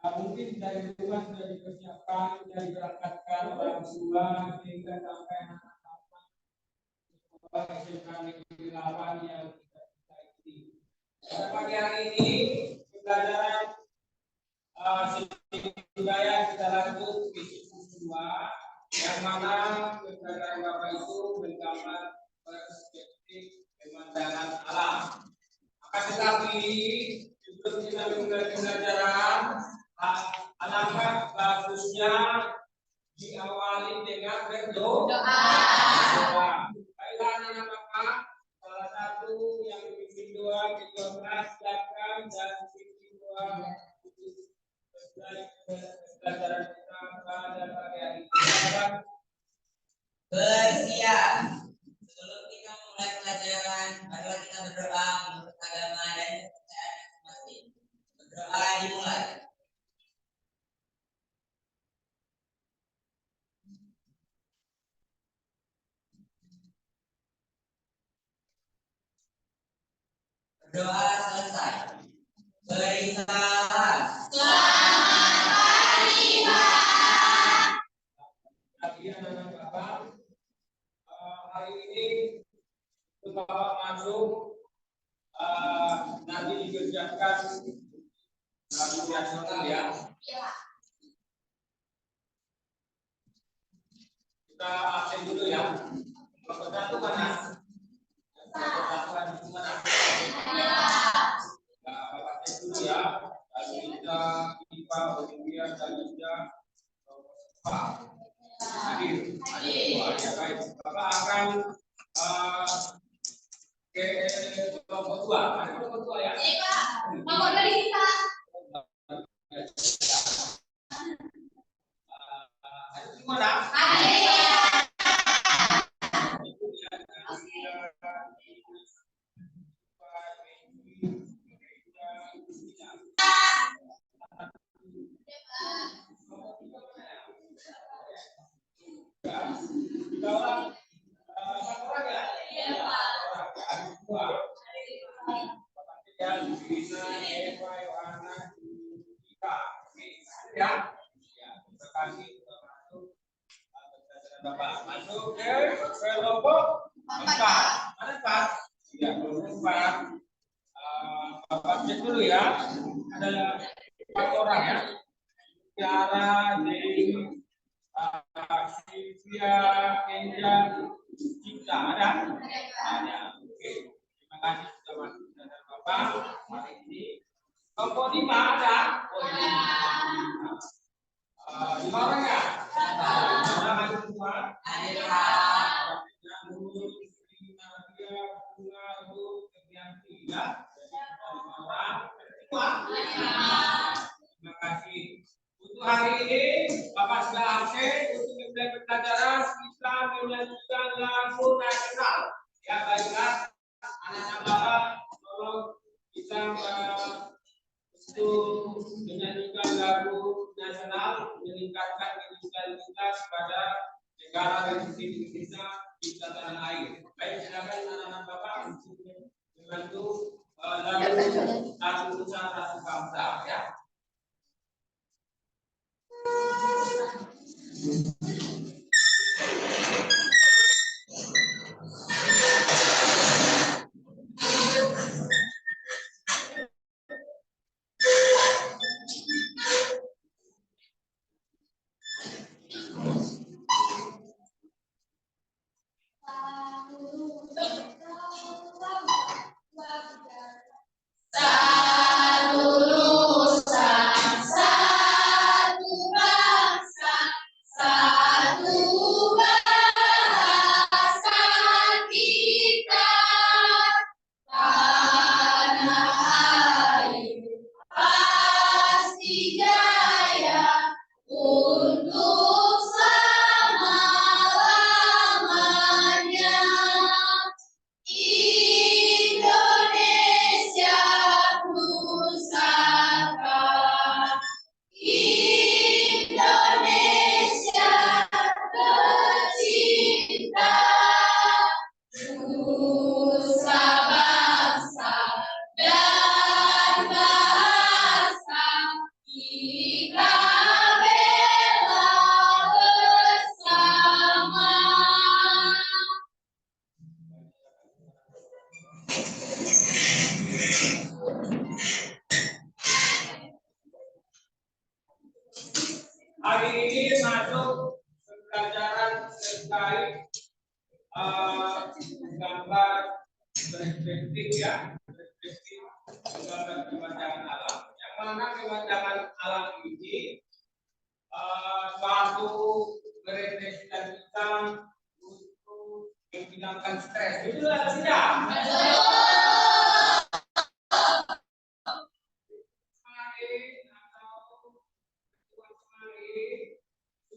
Mungkin dari rumah sudah dipersiapkan, sudah diberangkatkan orang tua sehingga sampai anak-anak SMK 8 yang kita ikuti. Pada pagi hari ini pembelajaran budaya kita lanjut di sisi 2, yang mana pembelajaran Bapak itu menggambar perspektif pemandangan alam. Akan tetapi sebelum kita memulai pembelajaran, alangkah bagusnya diawali dengan berdoa. Baiklah anak-anak Bapak, salah satu yang bimbing doa kita siapkan dan bimbing doa untuk pembelajaran kita pada pagi hari ini. Bersiap. Sebelum kita mulai pelajaran, marilah kita berdoa menurut agama dan kepercayaan masing-masing. Berdoa dimulai. Berdoa selesai. Beri salam. Selamat pagi, Pak. Pagi anak-anak Bapak, hari ini Bapak masuk nanti dikerjakan lagu nasional ya. Kita absen dulu ya. Persatu mana? Persatuan itu mana? Bapak absen dulu ya. Lalu kita IPA, Olimpia, Dalida, Pak. Hadir. Ya, baik. Bapak akan ke kelompok 2. Ada kelompok 2 ya? Iya, Pak. Kelompok 2 di kita. Ada di mana? Bapak masuk ke kelompok 4. Ada 4? Ya, kelompok 4. Bapak cek dulu ya. Ada 4 orang ya. Tiara, Dewi, Sylvia, Kenja, Cipta, ada? Ada. Oke. Terima kasih sudah masuk dengan Bapak hari ini. Kelompok 5 ada? Oh, ini. 5 orang ya? Ada semua? Ada. Terima kasih. Untuk hari ini Bapak sudah absen untuk memulai pembelajaran kita menyanyikan lagu nasional. Ya baiklah, anak-anak Bapak tolong kita untuk menyanyikan lagu nasional, meningkatkan identitas pada negara Republik Indonesia di tanah air. Baik, silakan anak-anak Bapak untuk membantu lagu Satu Nusa Satu Bangsa ya. Satu Hari ini masuk pelajaran terkait gambar perspektif ya, perspektif gambar pemandangan alam. Yang mana pemandangan alam ini suatu merepresentasikan kita untuk menghilangkan stres. Betul atau tidak?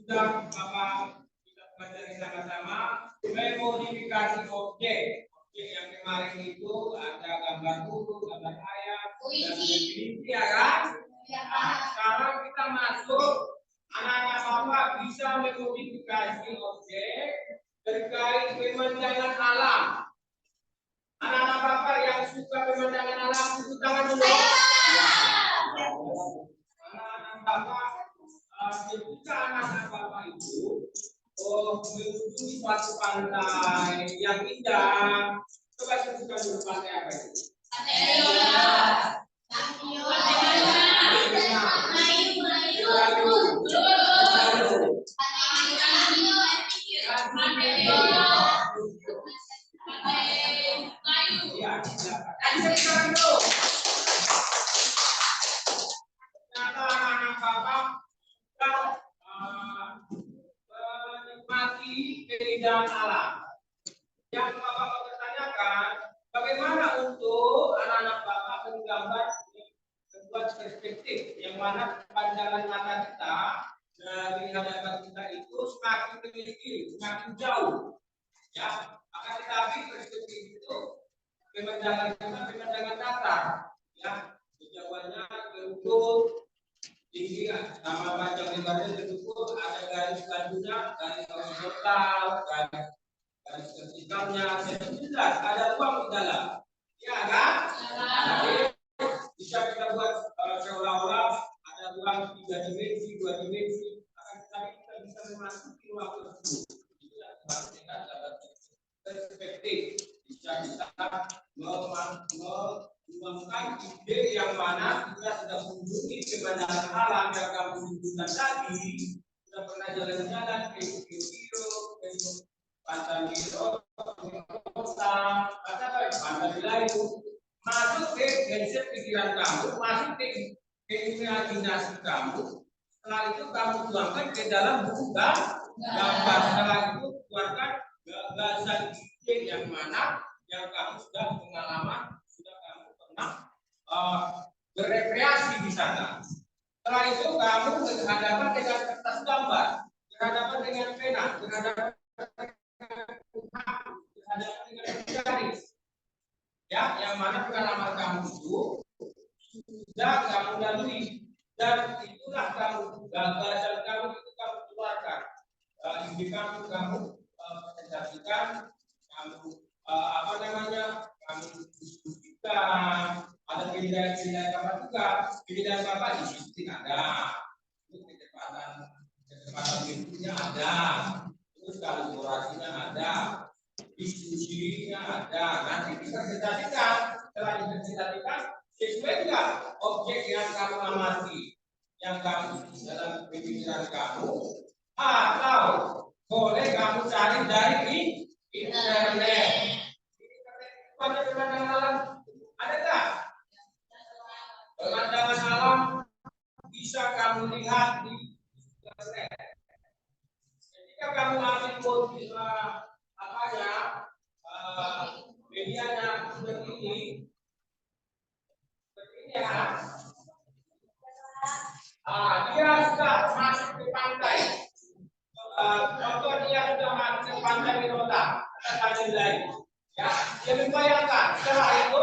Sudah Bapak kita pelajari sama-sama memodifikasi objek yang kemarin itu ada gambar burung, gambar ayam, Puisi. ya kan? Ya, Nah, Pak. sekarang kita masuk anak-anak Bapak bisa memodifikasi objek terkait pemandangan alam. Anak-anak Bapak yang suka pemandangan alam tepuk tangan dulu. Anak-anak Bapak ketika anak-anak Bapak itu mengunjungi suatu pantai yang indah, coba sebutkan dulu pantai apa itu? Menikmati keindahan alam. Yang Bapak bertanyakan, bagaimana untuk anak-anak Bapak menggambar sebuah perspektif yang mana pandangan mata kita dari hadapan kita itu semakin tinggi, semakin jauh. Ya, akan tetapi perspektif itu pemandangan kita pemandangan datar. Ya, kejauhannya terukur tinggi, sama panjang lebarnya terukur, ada garis lanjutnya, garis horizontal, garis vertikalnya, jelas ada ruang di dalam. Ya kan? Jadi bisa kita buat seolah-olah ada ruang 3 dimensi, 2 dimensi, akan tetapi kita bisa memasuki ruang tersebut. Itu yang disebut dengan perspektif. Bisa kita mengembangkan ide yang mana kita sudah mengunjungi pemandangan alam yang kamu tunjukkan tadi, sudah pernah jalan-jalan ke Kiro, ke Pantai Miro, Pantai Melayu, masuk ke konsep pikiran kamu, masuk ke imajinasi kamu. Setelah itu kamu tuangkan ke dalam buku gambar. Setelah itu keluarkan gagasan ide yang mana yang kamu sudah pengalaman, sudah kamu pernah berrekreasi di sana. Setelah itu kamu berhadapan dengan kertas gambar, berhadapan dengan pena, berhadapan dengan garis. Ya, yang mana pengalaman kamu itu sudah kamu lalui dan itulah kamu gagasan kamu itu kamu keluarkan. Ide kamu presentasikan, kamu kamu diskusikan. Ada pilihan-pilihan Bapak juga, pilihan Bapak disiplin ada, kecepatan berikutnya ada, terus kolaborasinya ada, diskusinya ada. Nanti dipresentasikan, setelah dipresentasikan sesuai enggak objek yang kamu amati, yang kamu dalam pemikiran kamu, atau boleh kamu cari dari internet. Pada pemandangan alam ada nggak? Pemandangan alam bisa kamu lihat di internet. Ketika kamu ambil kode medianya seperti ini ya. Dia sudah masuk ke pantai. Contoh dia sudah masuk ke pantai Wirota, pantai lain. Ya, dia membayangkan. Setelah itu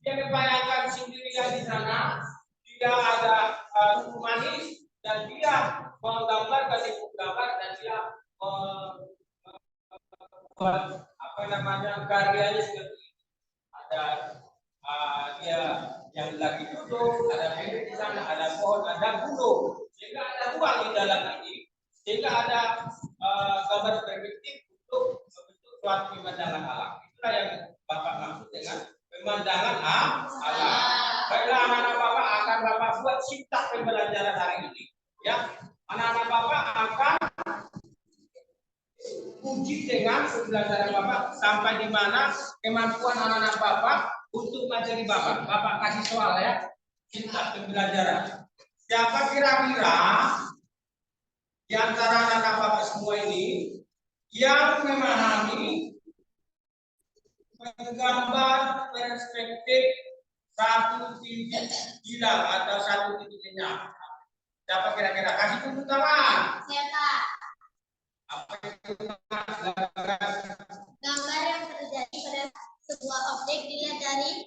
dia membayangkan sendirian di sana. Dia ada suku manis dan dia menggambarkan ibu gambar dan dia karyanya seperti ini. Ada dia yang lagi duduk, ada bibit di sana, ada pohon, ada gunung, sehingga ada ruang di dalam ini, sehingga ada gambar perspektif untuk membentuk suatu pemandangan alam. Itulah yang Bapak maksud dengan pemandangan alam. Baiklah anak-anak Bapak akan Bapak buat sitak pembelajaran hari ini. Ya, Anak-anak Bapak akan uji dengan pembelajaran Bapak sampai di mana kemampuan anak-anak Bapak untuk materi Bapak. Bapak kasih soal ya, cinta pembelajaran. Siapa kira-kira di antara anak-anak Bapak semua ini yang memahami menggambar perspektif satu titik hilang atau satu titik lenyap? Siapa kira-kira? Kasih tepuk tangan. Siapa? Apa itu? Gambar yang terjadi pada sebuah objek dilihat dari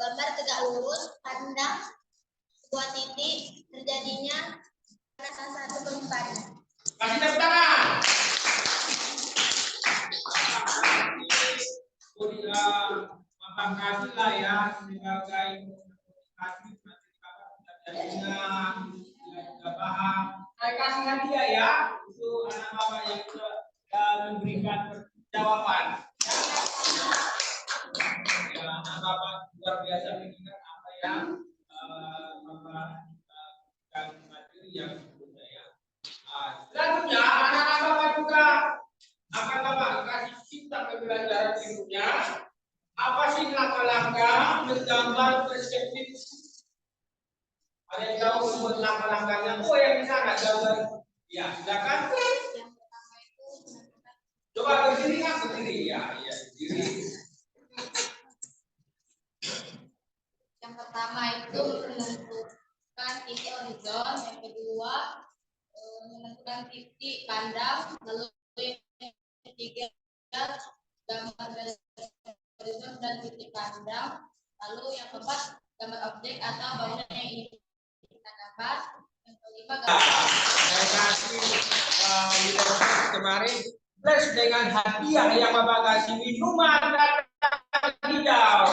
gambar tegak lurus, pandang, sebuah titik terjadinya pada salah satu tempat. Kasih tepuk tangan. Bapak kasih lah ya sebagai kasih sudah paham. Saya kasih hadiah ya untuk anak bapak yang sudah memberikan jawaban. Ya, anak bapak luar biasa mengingat apa yang bapak materi yang sebelumnya ya. Selanjutnya anak-anak bapak juga akan bapak kasih cinta pembelajaran ilmunya. Apa sih langkah-langkah menggambar perspektif? Ada yang tahu sebut langkah-langkahnya? Oh, yang di sana gambar. Ya, silakan. Yang pertama itu Coba berdiri kan berdiri ya, iya berdiri. yang pertama itu menentukan titik horizon, yang kedua menentukan titik pandang, lalu yang ketiga gambar dari horizon dan titik pandang, lalu yang keempat gambar objek atau bangunan yang ingin kita gambar, yang kelima gambar. Saya kasih kemarin plus dengan hadiah yang bapak kasih minuman dan hijau.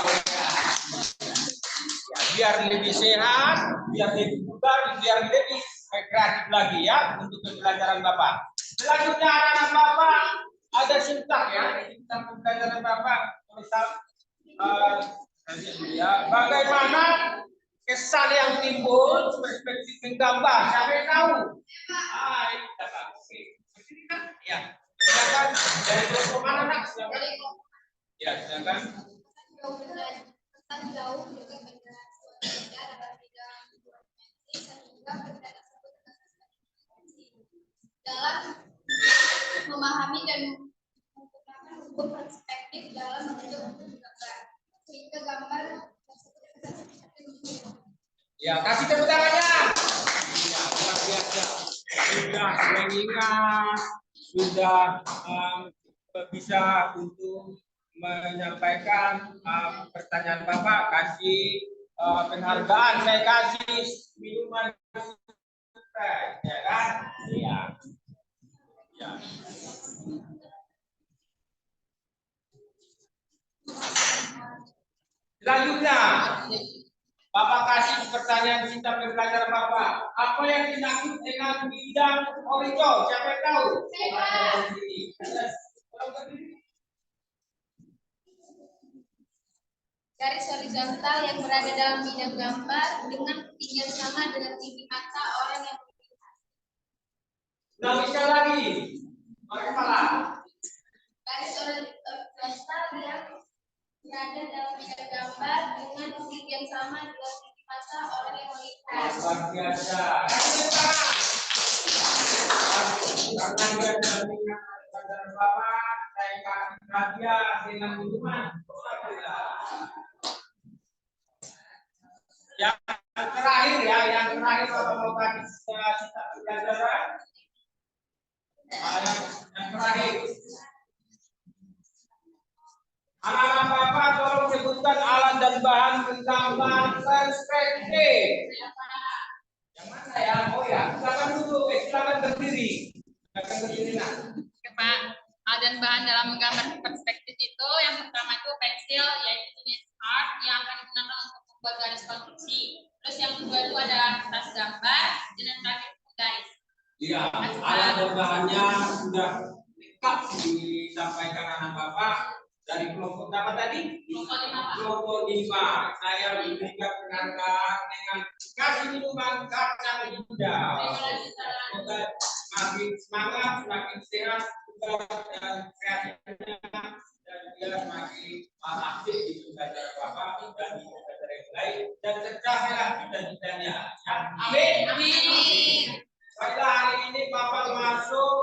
Ya, biar lebih sehat, biar lebih bugar, biar lebih kreatif lagi ya untuk pembelajaran bapak. Selanjutnya anak-anak bapak ada sintak ya, sintak pembelajaran bapak. Misal ya, bagaimana kesan yang timbul perspektif menggambar, siapa yang tahu? Ini dapat. Oke, ini kan ya. Silakan dari kelompok mana nak? Silakan. Ya, silakan. Pesan jauh dengan penjelasan suara dapat bidang dimensi sehingga benda tersebut dalam memahami dan menggunakan hukum perspektif dalam membentuk gambar sehingga gambar tersebut. Ya, kasih tepuk tangannya. Ya, luar biasa. Sudah mengingat, sudah bisa untuk menyampaikan pertanyaan Bapak, kasih penghargaan, saya kasih minuman ya kan? Iya. Ya. Selanjutnya, Bapak kasih pertanyaan cinta pembelajaran Bapak. Apa yang dimaksud dengan bidang horizon? Siapa yang tahu? Garis horizontal yang berada dalam bidang gambar dengan ketinggian sama dengan tinggi mata orang yang melihat. Nah, bisa lagi. Kepala. Garis horizontal yang berada dalam bidang gambar dengan ketinggian sama dengan tinggi mata orang yang melihat. Luar biasa. Karena dia mengingat pembelajaran Bapak, saya kasih hadiah dengan minuman. Yang terakhir ya, yang terakhir Bapak mau kasih cinta pembelajaran. Yang terakhir. Anak-anak Bapak tolong sebutkan alat dan bahan menggambar perspektif. Yang mana ya? Oh ya, silakan duduk, silakan berdiri. Silakan berdiri nak. Oke, Pak. Alat dan bahan dalam menggambar perspektif itu yang pertama itu pensil, yaitu jenis art yang akan digunakan untuk membuat garis konstruksi. Terus yang kedua itu ada kertas gambar, dan yang terakhir itu garis. Iya, alat dan bahannya sudah lengkap disampaikan anak Bapak dari kelompok apa tadi? Kelompok 5. Saya berikan penghargaan dengan kasih minuman kacang hijau. Semoga semakin semangat, semakin sehat, dan kreatifnya, dan dia semakin aktif di belajar Bapak dan di belajar yang lain, dan cerdas cita-citanya. Amin. Amin. Baiklah, hari ini Bapak masuk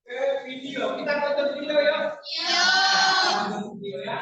ke video. Kita tonton video ya. Iya. Tonton video ya.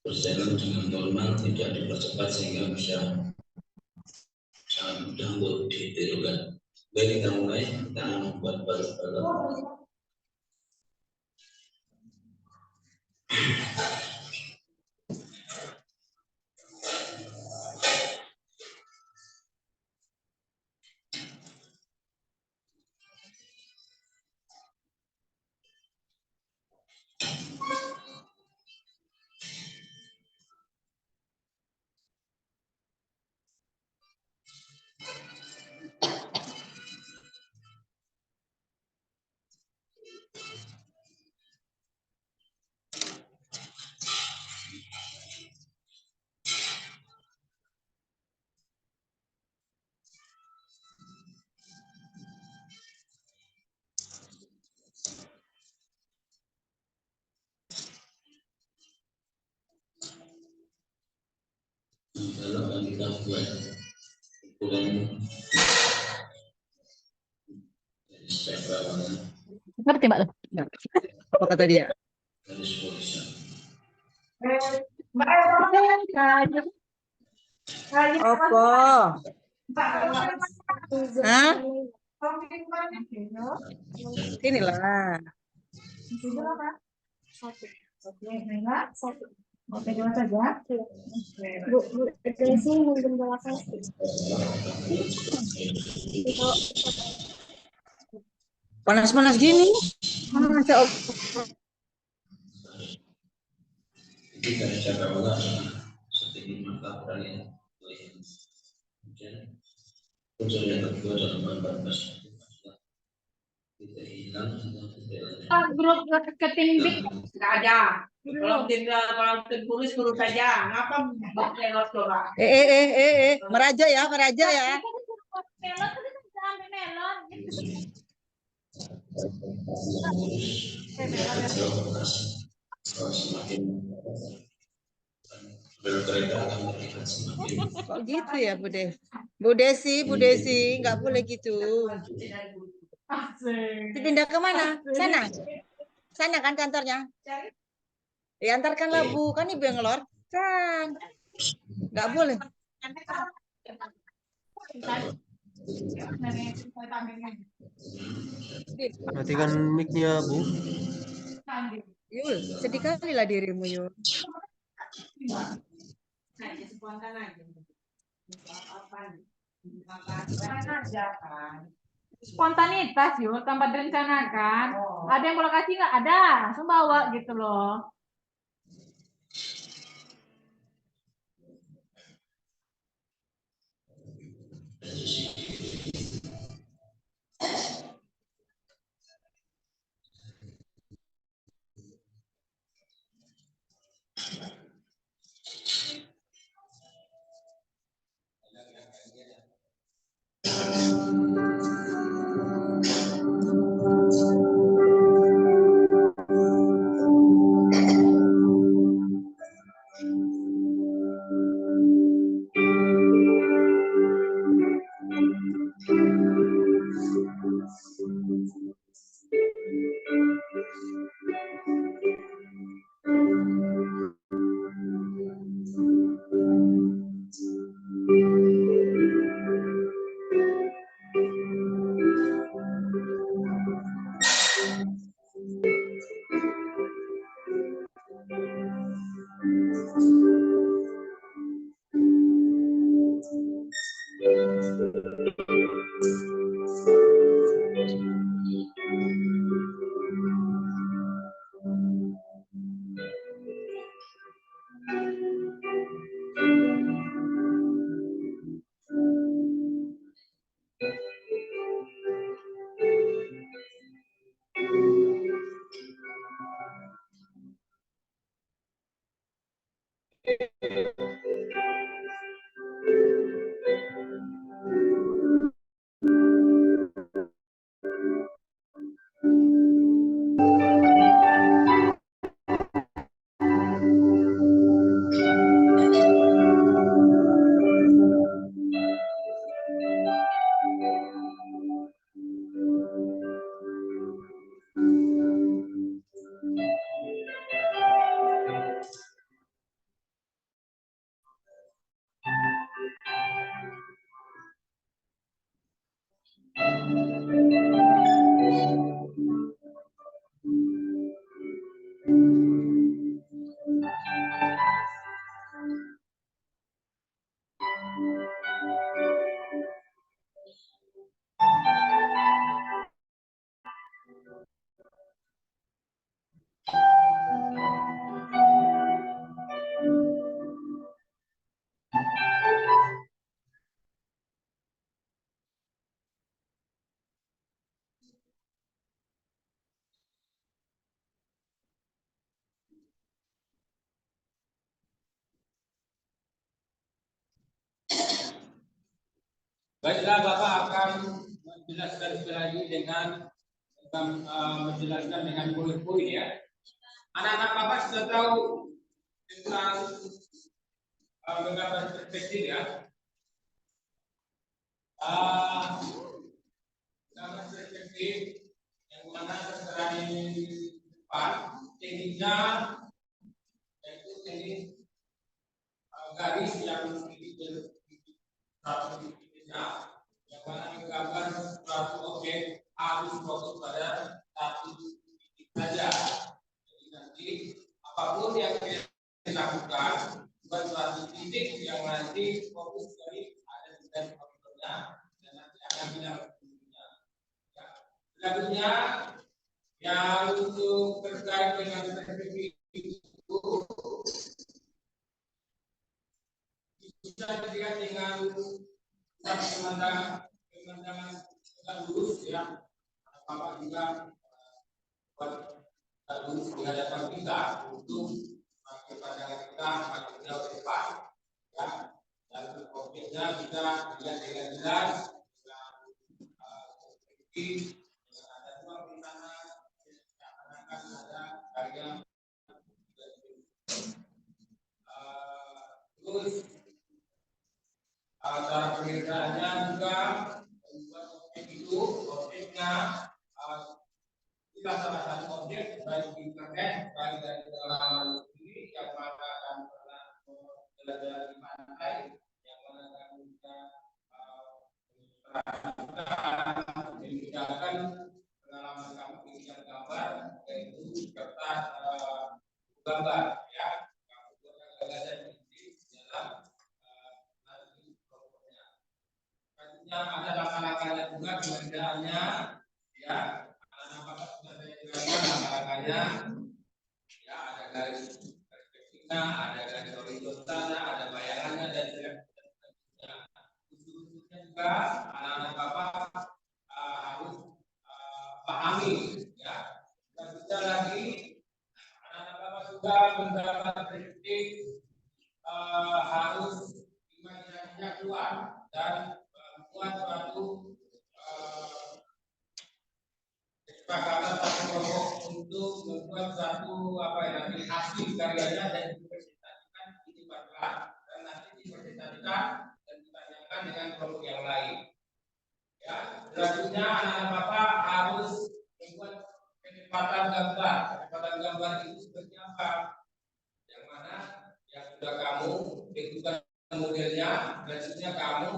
Berjalan dengan normal, tidak dipercepat sehingga bisa sangat mudah untuk ditirukan. Baik, kita mulai. Kita membuat balok-balok. Kalau akan kita buat ukuran Ngerti Mbak? Apa kata dia? garis horizontal. Apa? Hah? Inilah. Panas-panas gini. Masa Jadi dari cakrawala setinggi mata berani. Kemudian unsur yang kedua dalam gambar perspektif adalah tidak hilang atau tidak Grup marketing big nggak ada. Kalau tim tulis guru saja. Ngapa lewat coba? meraja ya, meraja ya. Melon tadi kan ambil melon. semakin berkereta akan terlihat semakin Kok gitu ya, Bu Desi? Bu Desi, nggak boleh gitu. Dipindah ke mana? Sana? Sana kan kantornya? Diantarkanlah Bu, kan Ibu yang ngelorkan. Nggak boleh. Matikan mic-nya, Bu. Yul, sedih kali lah dirimu, Yul. Spontanitas yuk, tanpa direncanakan. Ada yang mau kasih nggak? Ada, langsung bawa gitu loh. Baiklah, Bapak akan menjelaskan sekali lagi dengan menjelaskan dengan poin-poin ya. Anak-anak Bapak sudah tahu tentang menggambar perspektif ya. Gambar perspektif yang mana tertera di depan tekniknya yaitu teknik garis yang memiliki satu yang mana menggambar suatu objek harus fokus pada satu titik saja. Jadi nanti apapun yang dilakukan bukan suatu titik yang nanti fokus dari ada di dalam komputernya dan nanti akan bilang berikutnya. Ya. Selanjutnya Yang untuk terkait dengan PPP itu bisa dilihat dengan pemandangan lurus ya. Bapak juga lurus di hadapan kita untuk pandangan kita makin jauh ke depan ya. Dan objeknya bisa dilihat dengan jelas. Ada ruang di sana, akan ada karya. Terus cara pengerjaannya juga membuat objek itu objeknya kita salah satu objek baik di internet baik dari pengalaman sendiri yang mana akan pernah belajar di pantai yang mana akan kita memudahkan pengalaman kamu bikin gambar yaitu kertas gambar ya kamu buat gagasan di dalam ada langkah-langkahnya juga pengerjaannya ya langkah-langkahnya ya ada garis perspektifnya ada garis horizontalnya ada bayangannya dan sebagainya khususnya juga anak-anak bapak harus pahami ya dan juga lagi anak-anak bapak juga mendapat perspektif harus imajinasinya keluar dan buat suatu kesepakatan satu kelompok untuk membuat satu hasil karyanya dan dipresentasikan di depan dan nanti dipresentasikan dan ditanyakan dengan kelompok yang lain. Ya, selanjutnya anak-anak bapak harus membuat penempatan gambar itu seperti apa? Yang mana yang sudah kamu tentukan modelnya, selanjutnya kamu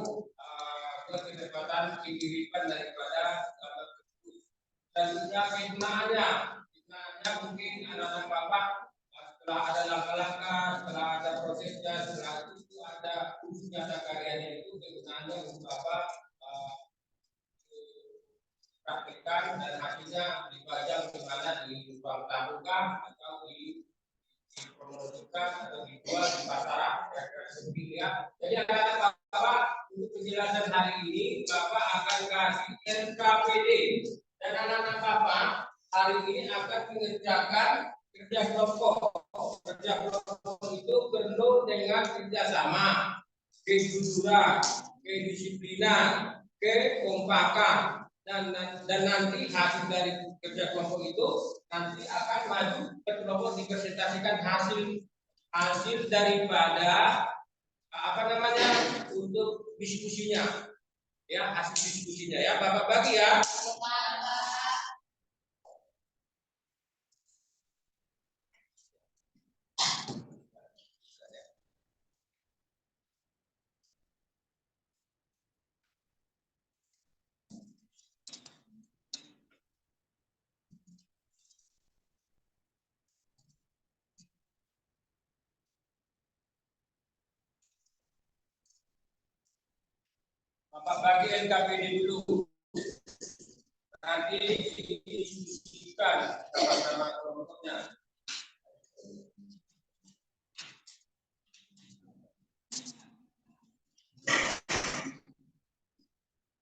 buat penempatan kiriman daripada gambar tersebut. Selanjutnya kegunaannya mungkin anak-anak bapak setelah ada langkah-langkah, setelah ada prosesnya, setelah itu ada ujian karyanya itu kegunaannya untuk apa? Praktekkan dan hasilnya dipajang di mana di ruang tamukan atau dipromosikan atau dijual di pasaran seperti ya. Jadi anak-anak bapak untuk penjelasan hari ini bapak akan kasih NKPD dan anak-anak bapak hari ini akan mengerjakan kerja kelompok. Kerja kelompok itu perlu dengan kerjasama, kejujuran, kedisiplinan, kekompakan. Dan nanti hasil dari kerja kelompok itu nanti akan maju ke kelompok dipresentasikan hasil daripada untuk diskusinya ya hasil diskusinya ya bapak bagi ya. Bapak bagi NKPD dulu. Nanti didiskusikan sama-sama kelompoknya.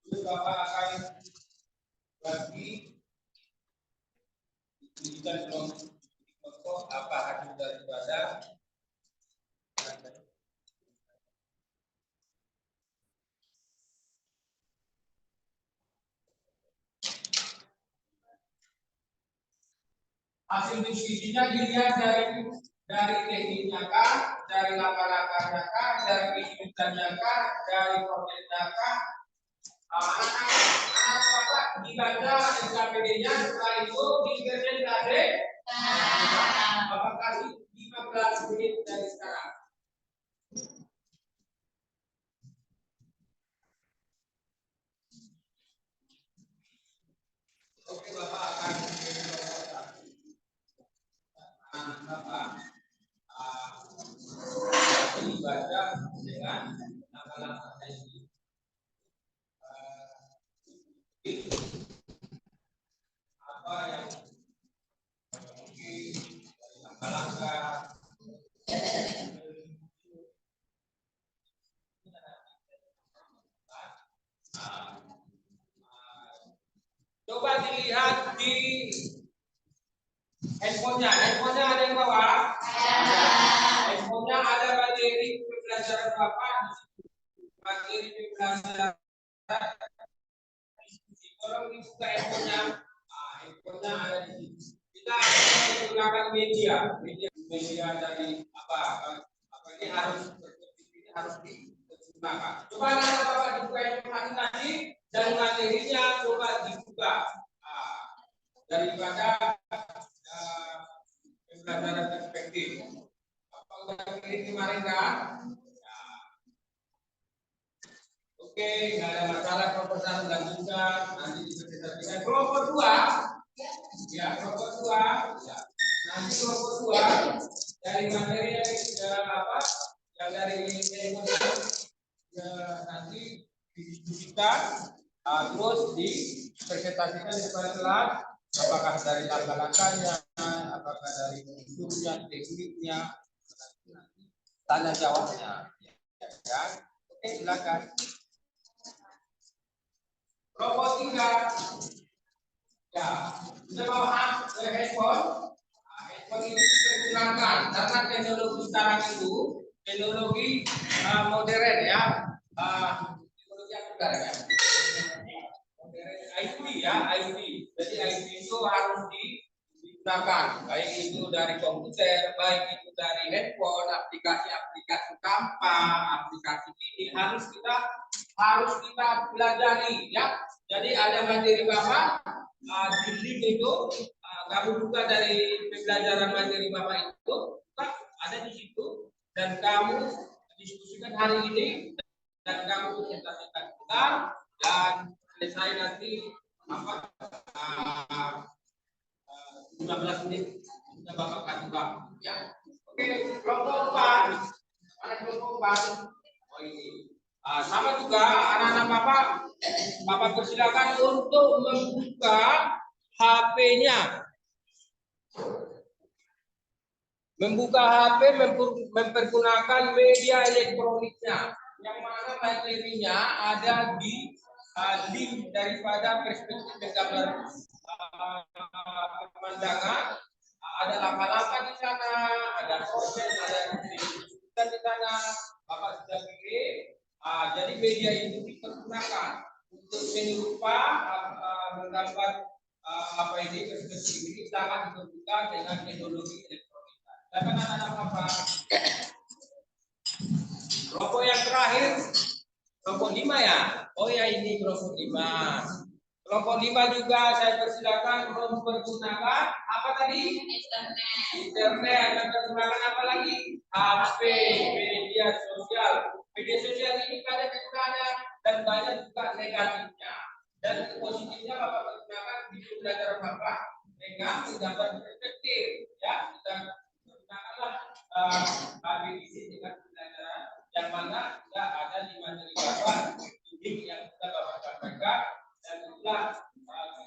Terus Bapak akan bagi diberikan kelompok apa hasil daripada hasil diskusinya dilihat dari tekniknya kah, dari langkah-langkahnya kah, dari kesulitannya kah, dari prosesnya kah. Anak-anak bapak dibaca NKPD-nya setelah itu dipresentasikan. Bapak kasih 15 menit dari sekarang. Oke bapak akan bapak dibaca dengan langkah-langkah ini. Apa yang Coba dilihat di handphonenya. Handphonenya ada yang bawa? Handphonenya ada materi pembelajaran Bapak. Materi pembelajaran. Tolong dibuka handphonenya. Handphonenya ada di sini. Kita menggunakan media dari apa ini harus digunakan. Coba nanti Bapak dibuka informasi tadi dan materinya coba dibuka daripada pembelajaran perspektif. Apa udah kirim kemarin kan? Oke, nggak ada masalah proposal dilanjutkan nanti dipresentasikan kelompok 2. Ya, kelompok 2. Ya. Nanti kelompok 2 dari materi yang dari ya, nanti didiskusikan terus dipresentasikan di depan kelas apakah dari langkah-langkahnya, apakah dari unsurnya, tekniknya, tanya jawabnya. Ya, kan? Oke, silakan. Kelompok 3. Ya, sudah bawa handphone. Handphone ini digunakan karena teknologi sekarang itu teknologi modern ya. Teknologi apa sekarang ya? Modern IT ya, IT. Jadi IT itu harus digunakan, baik itu dari komputer, baik itu dari handphone, aplikasi-aplikasi tanpa aplikasi ini harus kita pelajari ya. Jadi ada materi Bapak di link itu kamu buka dari pembelajaran materi Bapak itu ada di situ dan kamu diskusikan hari ini dan kamu presentasikan kita dan selesai nanti 15 menit kita Bapak kasih Bapak ya. Oke, kelompok 4. Ada kelompok 4. Oh ini. Sama juga anak-anak Bapak persilakan untuk membuka HP-nya. Membuka HP mempergunakan media elektroniknya. Yang mana materinya ada di link daripada perspektif gambar pemandangan. Ada langkah-langkah di sana, ada proses, ada disebutkan di sana. Bapak sudah kirim. Jadi media itu dipergunakan untuk menyerupa menggambar apa ini perspektif ini sangat diperlukan dengan teknologi elektronik. Dan anak-anak Bapak, kelompok yang terakhir, kelompok 5 ya. Oh ya ini kelompok 5. Kelompok 5 juga saya persilakan mempergunakan apa tadi? Internet. Mempergunakan apa lagi? HP, media sosial. Media sosial ini banyak kegunaannya dan banyak juga negatifnya. Dan positifnya Bapak pergunakan video belajar Bapak dengan menggambar perspektif. Ya, kita gunakanlah HBDC dengan pembelajaran yang mana tidak ada di materi Bapak ini yang kita Bapak sampaikan dan itulah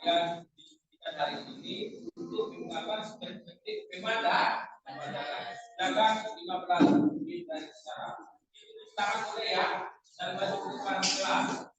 yang diskusikan hari ini untuk menggambar perspektif pemandangan. Sedangkan 15 menit dari sekarang itu sangat boleh ya dan masuk ke depan kelas.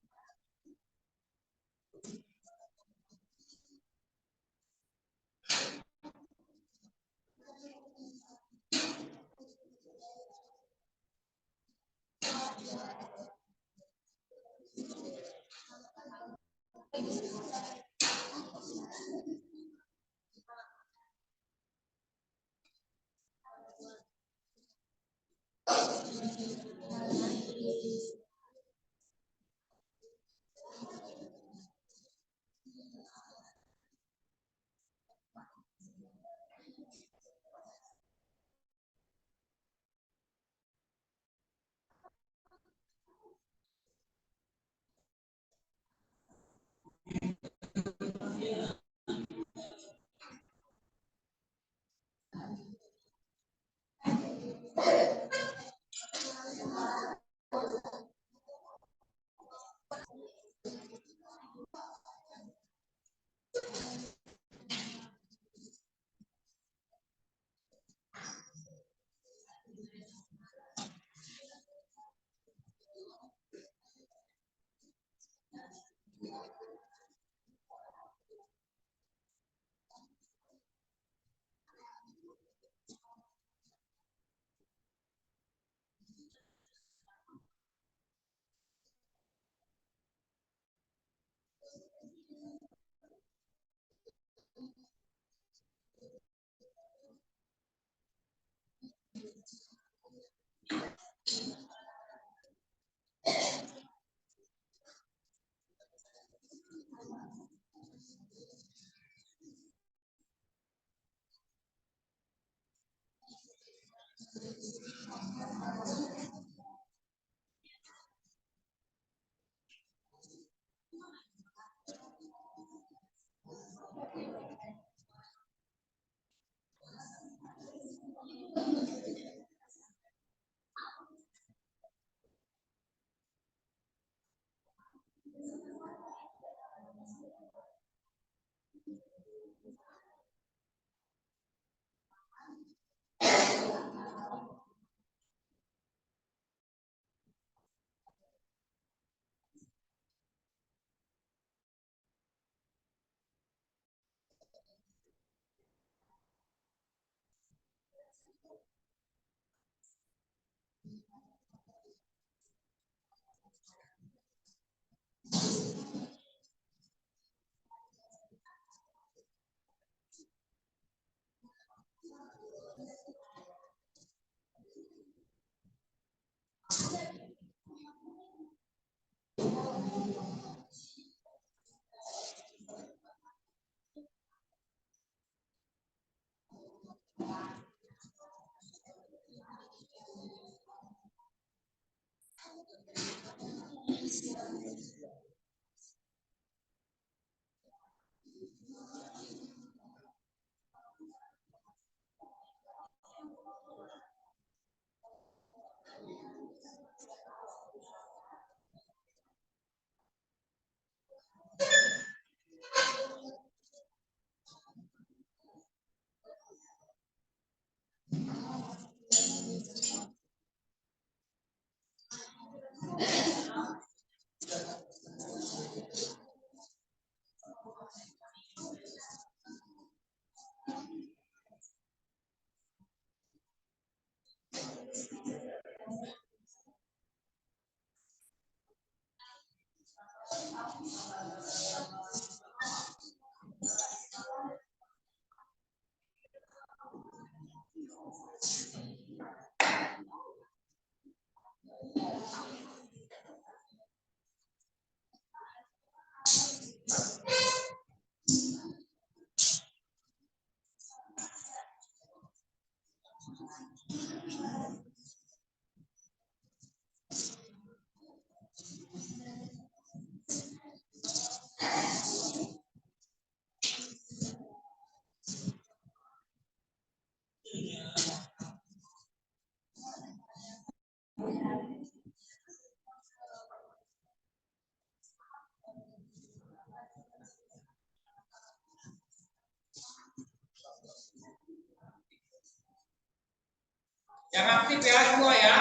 Yang aktif ya semua ya.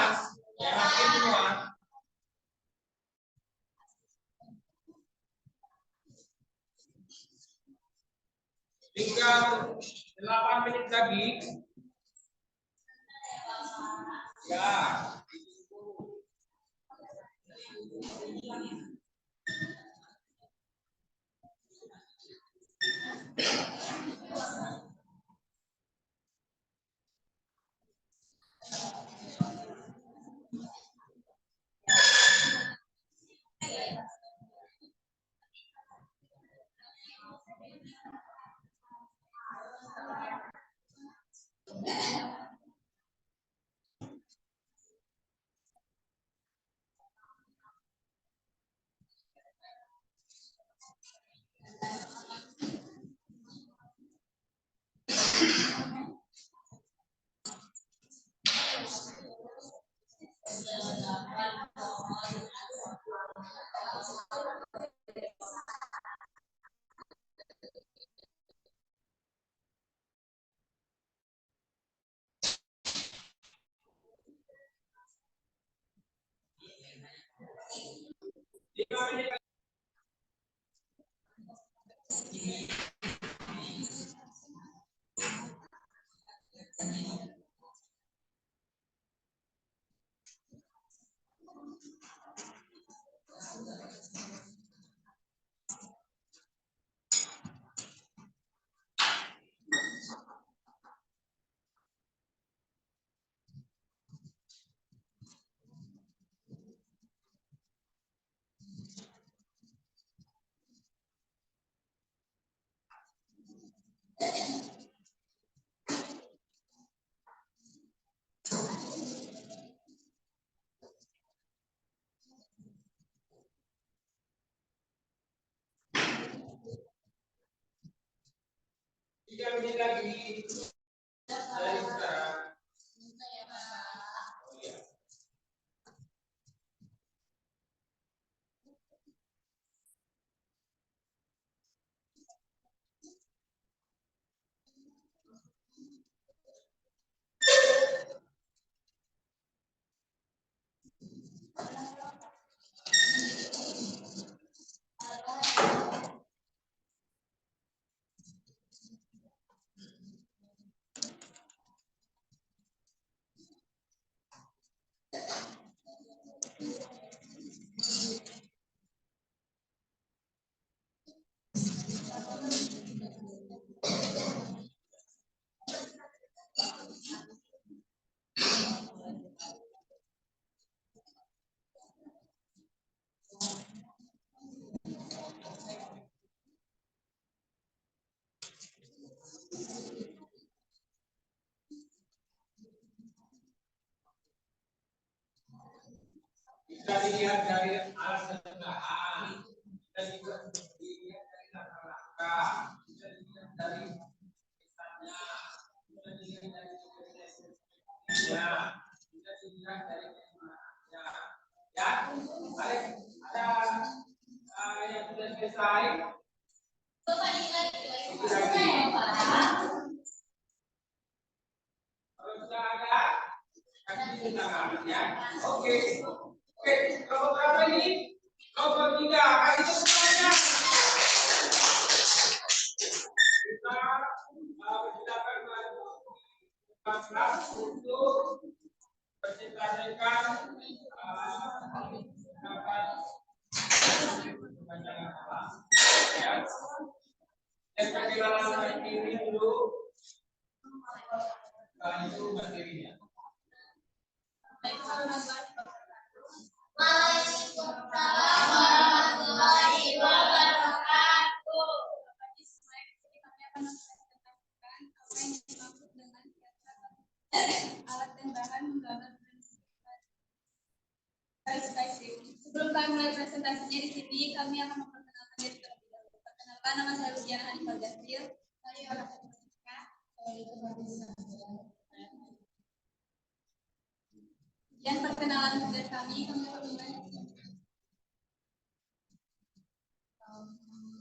Yang aktif semua. Tinggal 8 menit lagi. Ya. tiga menit lagi dari sekarang. Oh, iya. Bisa dilihat dari alat sedangkaan, bisa juga dilihat dari langkah-langkah, bisa dilihat dari misalnya, bisa dilihat dari ya, bisa dilihat dari ya, ada yang sudah selesai. Kalau sudah ada, kasih tangan ya. Oke. Oke, kelompok berapa ini? Kelompok 3, ayo semuanya. Kita persilakan untuk presentasikan yang perkenalan ini dulu. Itu materinya. Waalaikumsalam warahmatullahi wabarakatuh. Alat dan bahan menggambar sebelum kami mulai presentasinya di sini, kami akan memperkenalkan diri terlebih dahulu. Perkenalkan, nama saya Luciana Hanifah Jasril. Saya orang Indonesia. Dan perkenalan tugas kami akan mulai.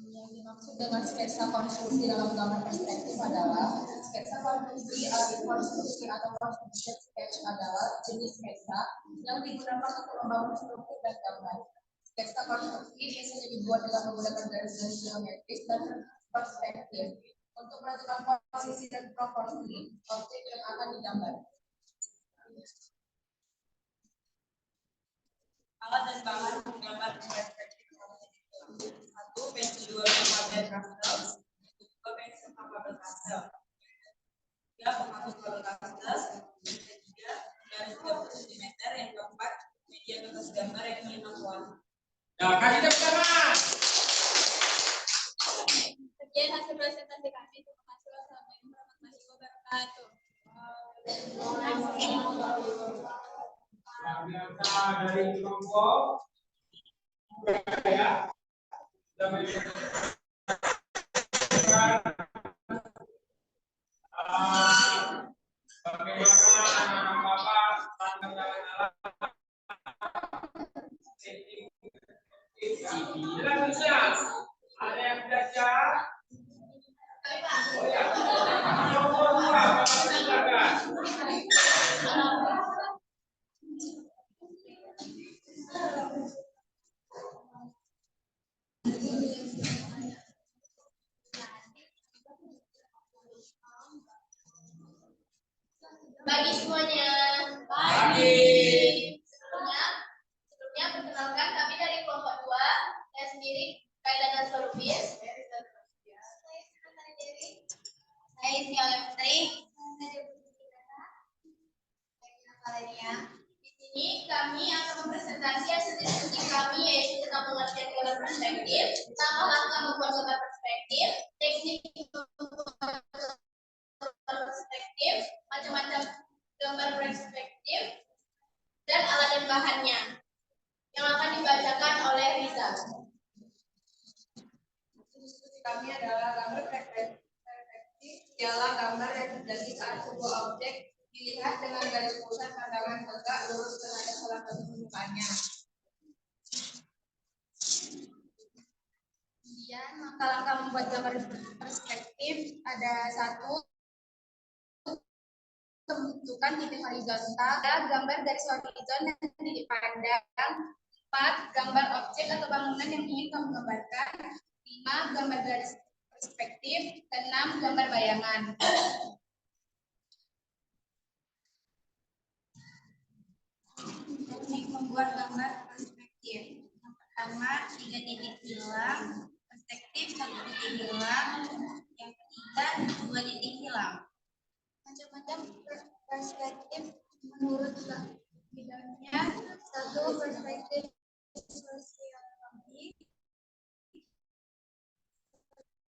Yang dimaksud dengan sketsa konstruksi dalam gambar perspektif adalah sketsa konstruksi atau construction sketch adalah jenis sketsa yang digunakan untuk membangun struktur dan gambar. Sketsa konstruksi biasanya dibuat dengan menggunakan garis-garis geometris dan perspektif untuk menentukan posisi dan proporsi objek yang akan digambar. Alat dan bahan menggambar perspektif. 1. Pensil 2 pemakai pastel, 2 pensil 14 pastel, 3 penghapus kabel pastel, 3 garis 30 cm, yang keempat media kertas gambar yang minimum warna. Nah, kasih tepuk tangan. Sekian hasil presentasi kami. Terima kasih. Wassalamualaikum warahmatullahi wabarakatuh. Dari kelompok ya. Bagaimana Bapak ada yang belajar? Oh ya. Kelompok 2, Bapak silakan. Pagi semuanya. Pagi. Sebelumnya perkenalkan kami dari kelompok 2. Saya sendiri Kaila Nasrulubis. Saya Ismi Oleh-Putri. Di sini kami akan mempresentasi hasil diskusi kami, yaitu tentang pengertian gambar perspektif, langkah-langkah membuat gambar perspektif, teknik perspektif, macam-macam gambar perspektif, dan alat dan bahannya yang akan dibacakan oleh Riza. Diskusi kami adalah gambar perspektif ialah gambar yang terjadi saat sebuah objek dilihat dengan garis pusat pandangan tegak lurus terhadap salah satu permukaannya. Kemudian langkah-langkah membuat gambar perspektif ada 1. Tentukan titik horizontal, gambar garis horizon yang dipandang. 4. Gambar objek atau bangunan yang ingin kamu gambarkan. 5. Gambar garis perspektif. 6. Gambar bayangan. Teknik membuat gambar perspektif. Yang pertama, 3 titik hilang. Perspektif 1 titik hilang. Yang ketiga, 2 titik hilang. Macam-macam perspektif menurut bidangnya. 1. Perspektif sosiologi,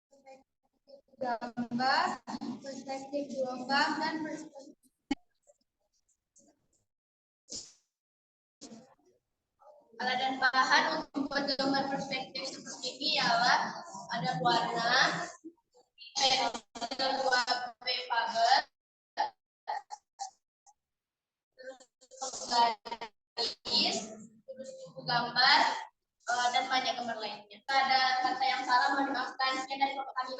perspektif gambar, perspektif gelombang, dan perspektif. Alat dan bahan untuk membuat gambar perspektif seperti ini ialah ada warna, pensil 2B Faber, garis, terus buku gambar, dan banyak gambar lainnya. Ada kata yang salah, mohon dimaafkan. Sekian dari Bapak kami.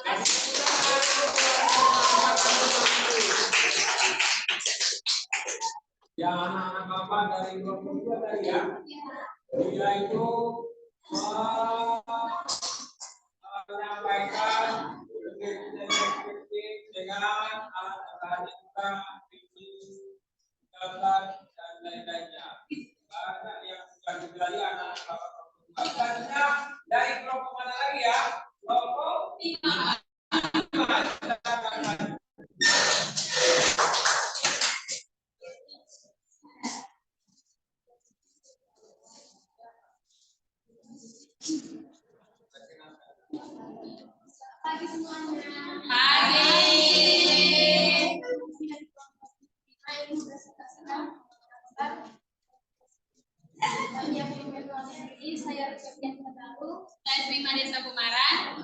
Yang anak-anak Bapak dari kelompok 2 tadi ya. Dia itu menyampaikan dengan alat-alat juga, gambar dan lain-lainnya. Banyak yang sudah digali anak-anak Bapak. Selanjutnya dari kelompok mana lagi ya? Kelompok 5. Pagi semuanya. Pagi. Saya Rupiah Baru. Saya Sri Madesa Kumaran.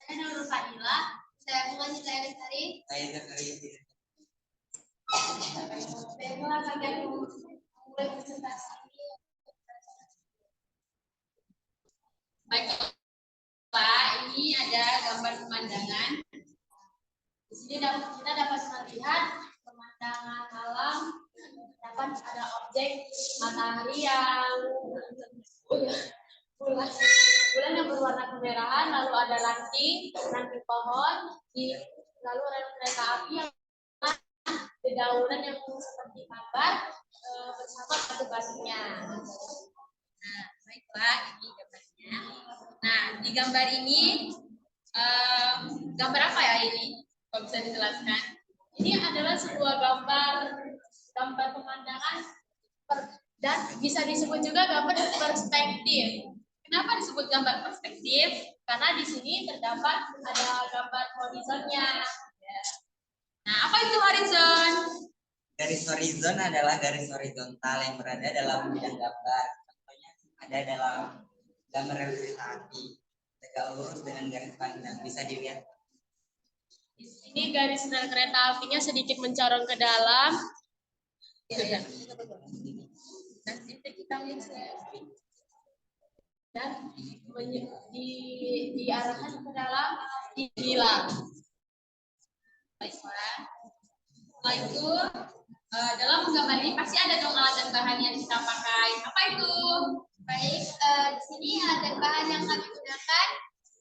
Saya Nurul Fadila. Saya Bunga Citra Lestari. Saya Zakaria. Baiklah, kami akan mulai presentasi ini. Baiklah, ini ada gambar pemandangan. Di sini kita dapat melihat pemandangan alam. Dapat ada objek matahari yang bulan yang berwarna kemerahan, lalu ada ranting pohon, lalu rel kereta api yang dedaunan yang seperti kabar bersama batu-batunya. Nah, baiklah, ini gambarnya. Nah, di gambar ini gambar apa ya ini? Kalau bisa dijelaskan? Ini adalah sebuah gambar pemandangan dan bisa disebut juga gambar perspektif. Kenapa disebut gambar perspektif? Karena di sini terdapat ada gambar horizonnya. Nah, apa itu horizon? Garis horizon adalah garis horizontal yang berada dalam bidang gambar. Contohnya ada dalam gambar rel kereta api, tegak lurus dengan garis pandang. Bisa dilihat. Di sini garis rel kereta apinya sedikit mencorong ke dalam. Nanti kita dan diarahkan ke dalam hilang. Baiklah. Setelah itu dalam gambar ini pasti ada dong alat dan bahan yang kita pakai. Apa itu? Baik, di sini alat dan bahan yang kami gunakan.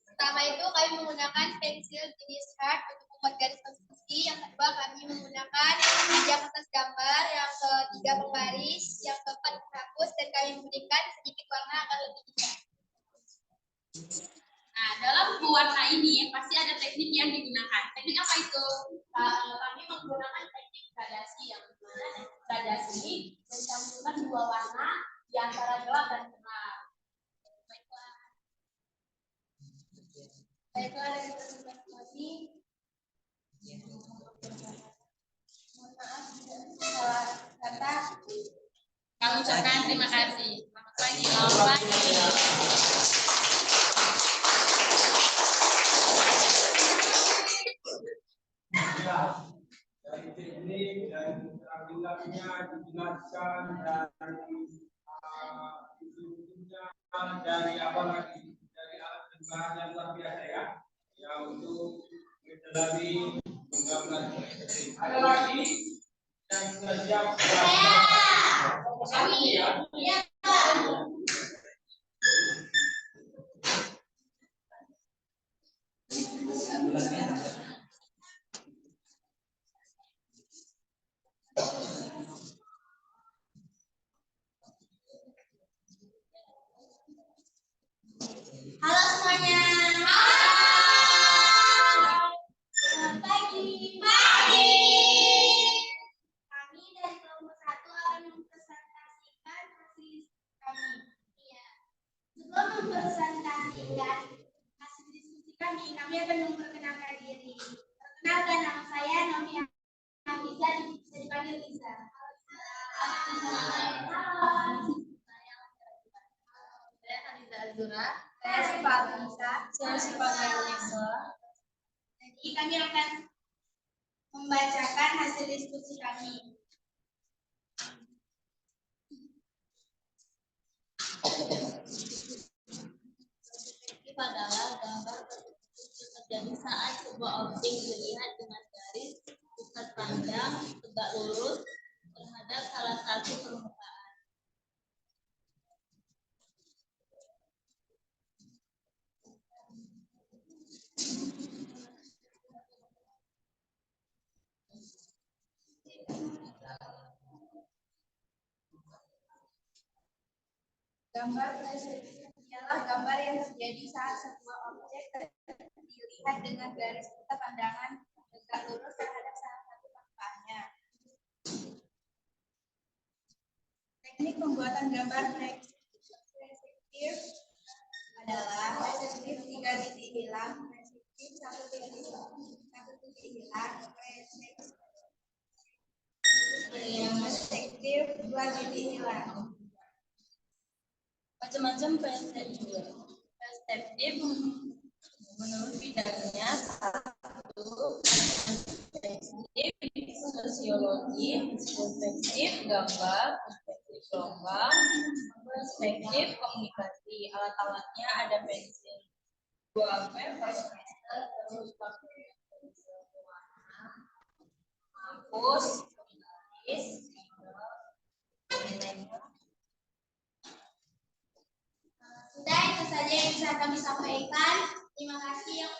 Pertama itu kami menggunakan pensil jenis hard untuk membuat garis konstruksi. Yang kedua kami menggunakan media kertas gambar. Yang ketiga pembaris. Yang keempat penghapus, dan kami memberikan sedikit warna agar lebih indah. Nah, dalam pewarna ini pasti ada teknik yang digunakan. Teknik apa itu? Kami menggunakan teknik gradasi yang dimana gradasi ini mencampuran dua warna di antara gelap dan terang. Baiklah, dari presentasi kami. Mohon maaf salah kata. Kami ucapkan terima kasih. Selamat pagi. Selamat pagi. ini dari keterampilannya dijelaskan dari dari apa lagi dari alat dan bahan yang luar biasa ya, yang untuk mendalami menggambar. Ada lagi yang sudah siap ya? Halo semuanya. Selamat pagi. Pagi. Kami dari kelompok 1 akan mempresentasikan hasil kami. Iya. Sebelum mempresentasikan hasil diskusi kami akan memperkenalkan diri. Perkenalkan, nama saya Naomi Hamiza, bisa dipanggil Lisa. Saya Haniza Azura. Saya Siva Alisa. Saya Siva Alisa. Jadi kami akan membacakan hasil diskusi kami. Perspektif adalah gambar terjadi saat sebuah objek dilihat dengan garis bukan panjang tegak lurus terhadap salah satu permukaan. Gambar perspektif adalah gambar yang terjadi saat sebuah objek dilihat dengan garis buta pandangan tegak lurus terhadap salah satu permukaannya. Teknik pembuatan gambar perspektif adalah perspektif 3 titik hilang, perspektif 1 titik hilang, perspektif 2 titik hilang. Macam-macam perspektif menurut bidangnya. 1. Perspektif sosiologi, perspektif gambar, perspektif logam, perspektif komunikasi. Alat-alatnya ada pensil 2 pensil, terus pakai pensil warna, hapus, tulis, sudah, itu saja yang bisa kami sampaikan. Terima kasih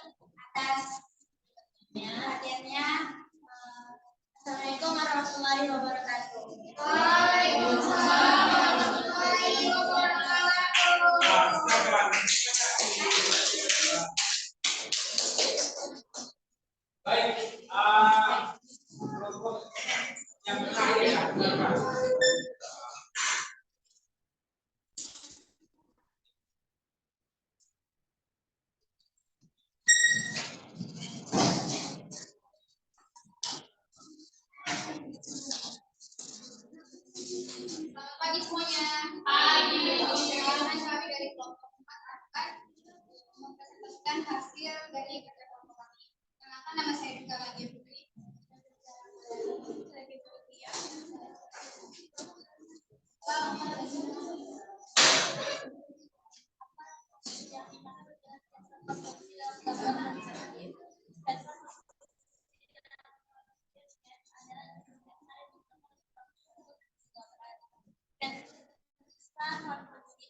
atas perhatiannya. Assalamualaikum warahmatullahi wabarakatuh. Waalaikumsalam warahmatullahi wabarakatuh. Baik, kelompok yang terakhir ya. Selamat pagi semuanya. Pagi. Sekarang kami dari kelompok 4 akan mempresentasikan hasil dari kerja kelompok kami. Kenalkan, nama saya Duta Nadia Putri.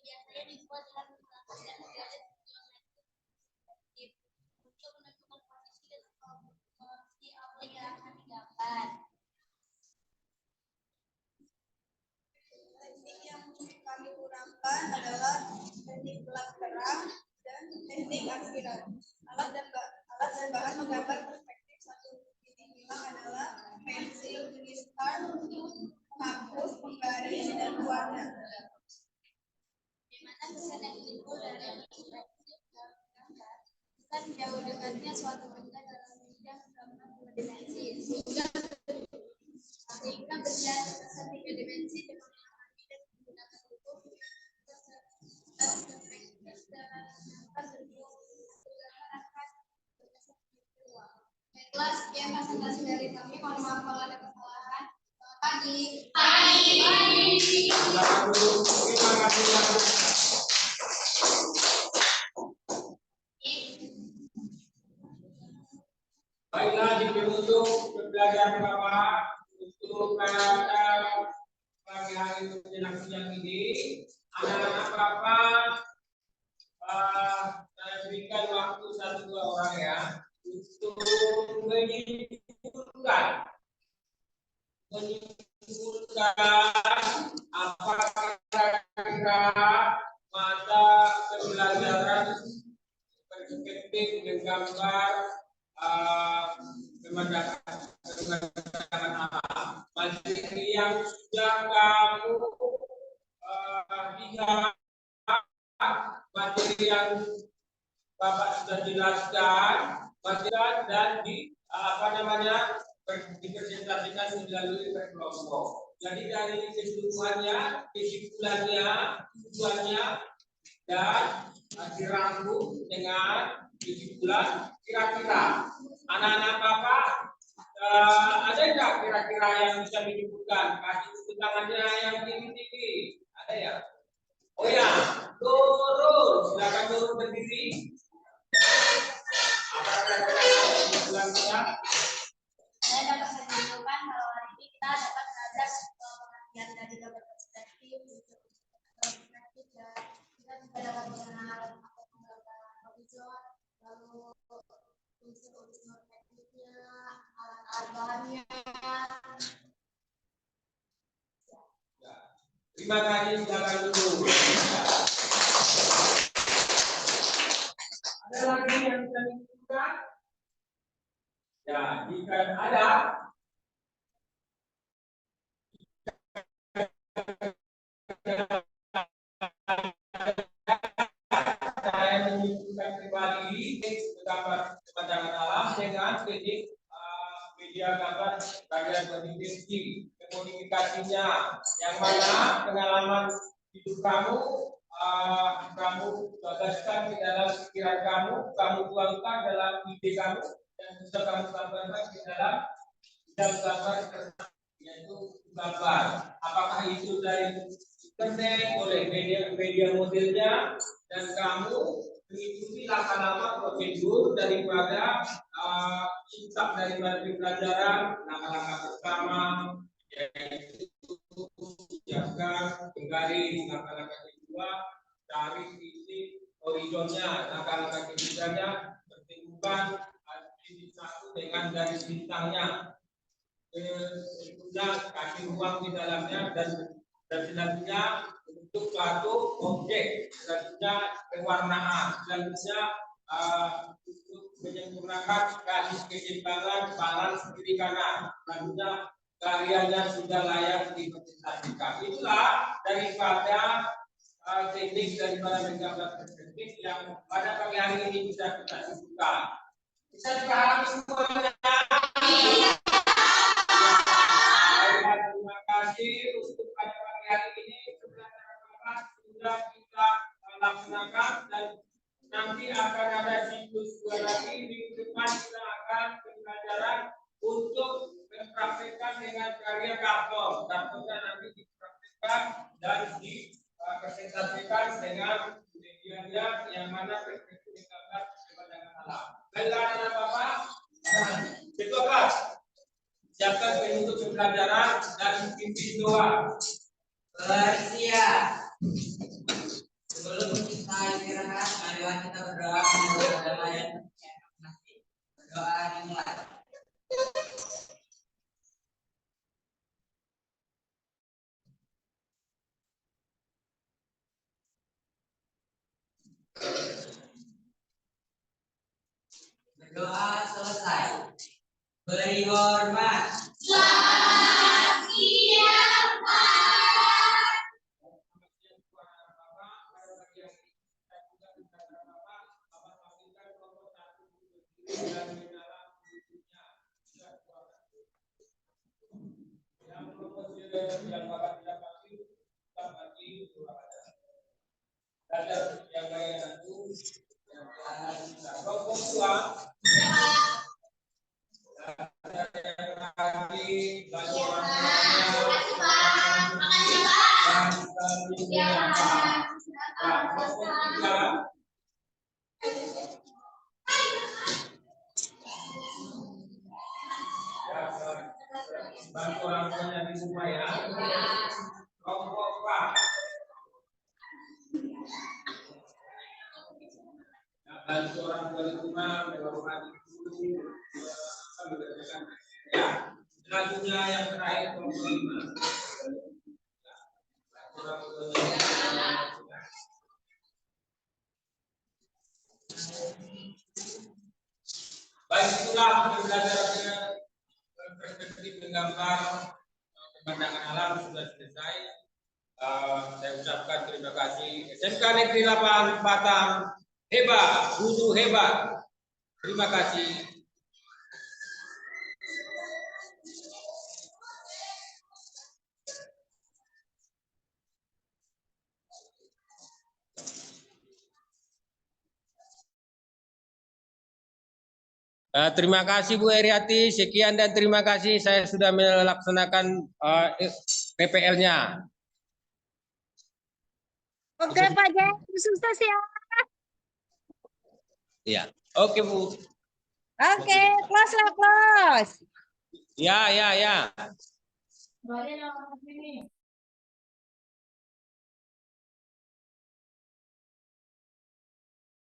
Biasanya dibuat dengan menggunakan garis untuk menentukan posisi dan posisi objek yang akan digambar. Teknik yang kami gunakan adalah teknik gelap terang dan teknik akhiran. Alat dan bahan menggambar perspektif 1 titik hilang adalah pensil jenis art, hapus, penggaris, dan warna. Dimana kesan yang timbul dari perspektif dalam gambar bukan jauh dekatnya suatu benda dalam bidang gambar 2 dimensi sehingga benda kesan 3 dimensi dengan memahami dan menggunakan hukum dan perspektif dalam gambar bentuk gambar akan berdasarkan peluang. Baiklah, sekian presentasi dari kami. Mohon maaf kalau ada kesalahan. Silakan duduk. Terima kasih yang baiklah, untuk pembelajaran Bapak untuk pagi hari menjelang siang ini, anak-anak Bapak saya berikan waktu 1-2 orang ya untuk menyimpulkan apakah kira-kira mata pembelajaran perspektif menggambar pemandangan alam materi yang sudah kamu lihat, materi yang Bapak sudah jelaskan, dan dipresentasikan melalui berkelompok. Jadi dari keseluruhannya, kesimpulannya, tujuannya, dan dirangkum dengan kesimpulan kira-kira. Anak-anak Bapak, ada nggak kira-kira yang bisa menyebutkan? Kasih tepuk tangannya yang tinggi-tinggi. Ada ya? Oh ya, turun. Silakan turun berdiri. Saya dapat menunjukkan bahwa hari ini kita dapat belajar pengertian dari gambar perspektif, dan kita juga dapat mengenal gambar horizon, lalu unsur perspektifnya, alat-alat bahannya. Terima kasih, silakan dulu. Ada lagi yang bisa ditunjukkan? Ya, jika ada, saya menunjukkan pribadi gambar pemandangan alam dengan teknik media gambar bagian modifikasinya, yang mana pengalaman hidup kamu gagaskan ke dalam pikiran kamu tuangkan dalam ide kamu, dan bisa kamu tambahkan ke dalam gambar yaitu gambar. Apakah itu dari internet, oleh media modelnya, dan kamu mengikuti langkah-langkah prosedur daripada kitab daripada pembelajaran, langkah-langkah pertama yaitu siapkan penggaris, langkah-langkah kedua cari titik horizonnya, langkah-langkah ketiganya pertemukan titik satu dengan garis bintangnya, berikutnya kasih ruang di dalamnya, dan selanjutnya untuk suatu objek, selanjutnya pewarnaan, selanjutnya untuk menyempurnakan garis keseimbangan balans kiri kanan, selanjutnya karyanya sudah layak dipresentasikan. Itulah daripada teknik daripada menggambar perspektif yang pada pagi hari ini bisa kita sebutkan. Bisa dipahami semuanya. Terima kasih untuk pada pagi hari ini sudah kita laksanakan, dan nanti akan ada siklus 2 lagi. Minggu depan kita akan pembelajaran untuk mempraktikkan dengan karya karton. Kartonnya nanti dipraktikkan dan dipresentasikan dengan media yang mana perspektif gambar pemandangan alam. Baiklah anak Bapak, ketua kelas, siapkan penutup pembelajaran dan pimpin doa. Bersiap. Sebelum kita istirahat, marilah kita berdoa kepada Allah yang masih. Berdoa dimulai. Berdoa selesai. Beri hormat. Selamat siang, Pak. Yang Bapak tidak pasti, kita bagi yang lain itu yang kelompok tua. Terima kasih banyak orang. Bantu orang tuanya di rumah ya. Kelompok Pak. Bantu orang tua di rumah menghormati guru. Ya. Selanjutnya yang terakhir kelompok 5. Orang tuanya. Baik, itulah pembelajarannya perspektif menggambar pemandangan alam sudah selesai. Saya ucapkan terima kasih. SMK Negeri 8 Batang hebat, guru hebat. Terima kasih. Terima kasih Bu Eriati, sekian dan terima kasih saya sudah melaksanakan PPL-nya. Oke Pak Jack, sukses ya. Iya. Oke Bu. Oke, close lah, close. Ya. Boleh dong, sini.